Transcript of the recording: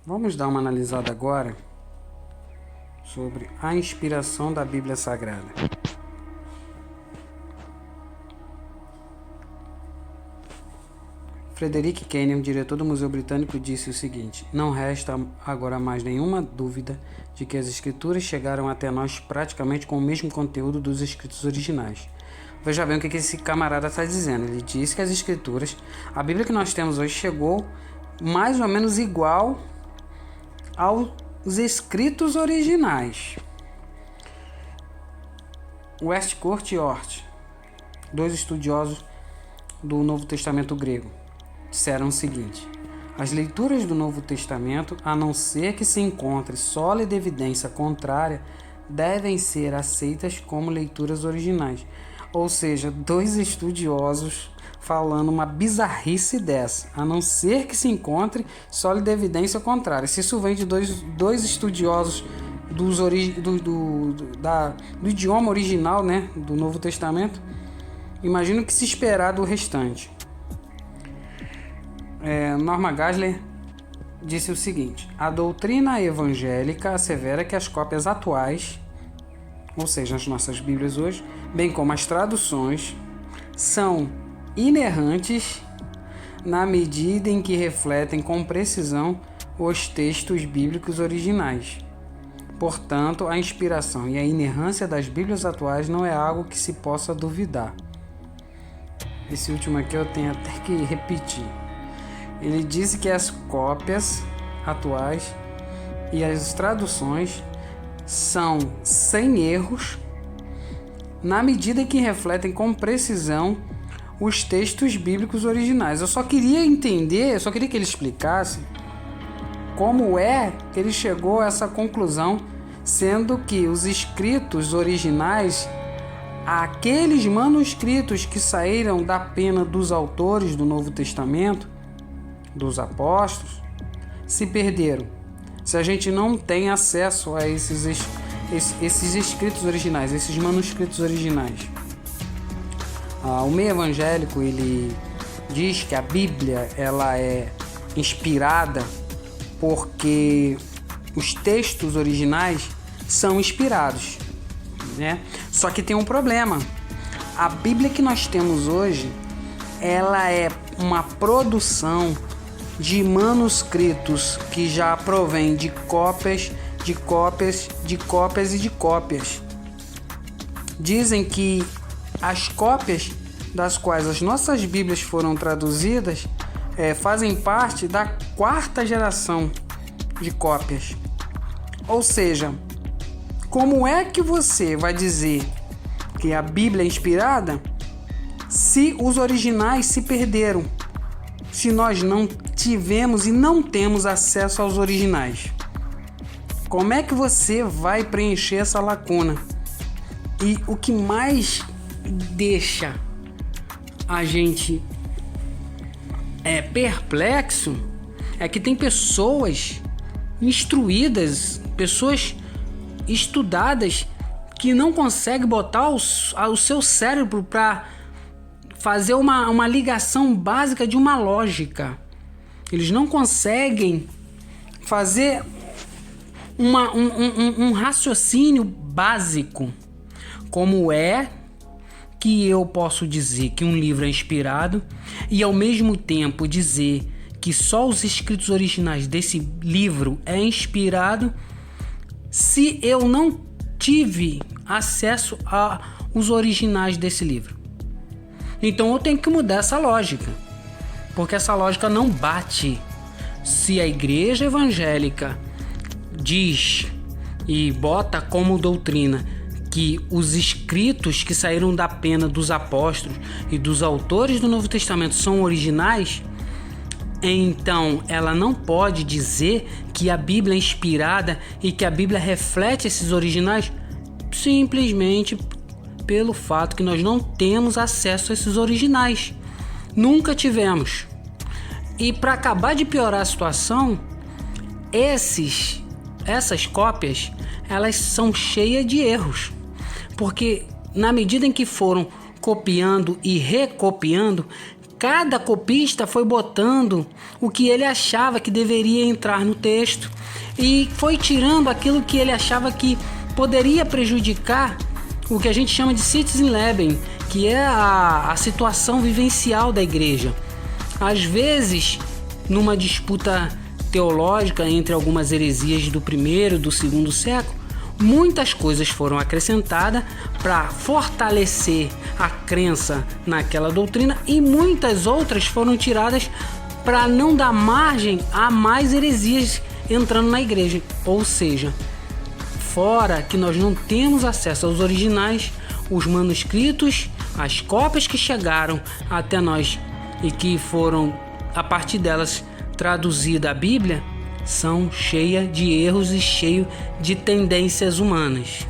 Vamos dar uma analisada agora sobre a inspiração da Bíblia Sagrada. Frederick Kenyon, diretor do Museu Britânico, disse o seguinte: não resta agora mais nenhuma dúvida de que as escrituras chegaram até nós praticamente com o mesmo conteúdo dos escritos originais. Veja bem o que esse camarada está dizendo. Ele diz que as escrituras, a Bíblia que nós temos hoje, chegou mais ou menos igual aos escritos originais. Westcott e Hort, dois estudiosos do Novo Testamento grego, disseram o seguinte: as leituras do Novo Testamento, a não ser que se encontre sólida evidência contrária, devem ser aceitas como leituras originais. Ou seja, dois estudiosos falando uma bizarrice dessa, a não ser que se encontre sólida evidência contrária. Se isso vem de dois estudiosos do idioma original, né, do Novo Testamento, imagino que se esperar do restante. Norma Geisler disse o seguinte: a doutrina evangélica assevera que as cópias atuais, ou seja, as nossas Bíblias hoje, bem como as traduções, são inerrantes na medida em que refletem com precisão os textos bíblicos originais. Portanto, a inspiração e a inerrância das Bíblias atuais não é algo que se possa duvidar. Esse último aqui eu tenho até que repetir. Ele disse que as cópias atuais e as traduções são sem erros na medida em que refletem com precisão os textos bíblicos originais. Eu só queria que ele explicasse como é que ele chegou a essa conclusão, sendo que os escritos originais, aqueles manuscritos que saíram da pena dos autores do Novo Testamento, dos apóstolos, se perderam. Se a gente não tem acesso a esses escritos originais, esses manuscritos originais. O meio evangélico, ele diz que a Bíblia ela é inspirada porque os textos originais são inspirados, né? Só que tem um problema. A Bíblia que nós temos hoje, ela é uma produção de manuscritos que já provém de cópias, de cópias, de cópias e de cópias. Dizem que as cópias das quais as nossas Bíblias foram traduzidas fazem parte da 4ª geração de cópias. Ou seja, como é que você vai dizer que a Bíblia é inspirada se os originais se perderam? Se nós não tivemos e não temos acesso aos originais? Como é que você vai preencher essa lacuna? E o que mais deixa a gente perplexo é que tem pessoas instruídas, pessoas estudadas, que não conseguem botar o seu cérebro para fazer uma ligação básica de uma lógica. Eles não conseguem fazer um raciocínio básico. Como é que eu posso dizer que um livro é inspirado e ao mesmo tempo dizer que só os escritos originais desse livro é inspirado, se eu não tive acesso aos originais desse livro? Então eu tenho que mudar essa lógica, porque essa lógica não bate. Se a igreja evangélica diz e bota como doutrina que os escritos que saíram da pena dos apóstolos e dos autores do Novo Testamento são originais, então ela não pode dizer que a Bíblia é inspirada e que a Bíblia reflete esses originais, simplesmente pelo fato que nós não temos acesso a esses originais. Nunca tivemos. E para acabar de piorar a situação, essas cópias, elas são cheias de erros. Porque na medida em que foram copiando e recopiando, Cada copista foi botando o que ele achava que deveria entrar no texto e foi tirando aquilo que ele achava que poderia prejudicar o que a gente chama de Sittenleben, que é a situação vivencial da igreja. Às vezes, numa disputa teológica entre algumas heresias do primeiro e do segundo século, muitas coisas foram acrescentadas para fortalecer a crença naquela doutrina e muitas outras foram tiradas para não dar margem a mais heresias entrando na igreja. Ou seja, fora que nós não temos acesso aos originais, os manuscritos, as cópias que chegaram até nós e que foram, a partir delas, traduzida a Bíblia, são cheias de erros e cheios de tendências humanas.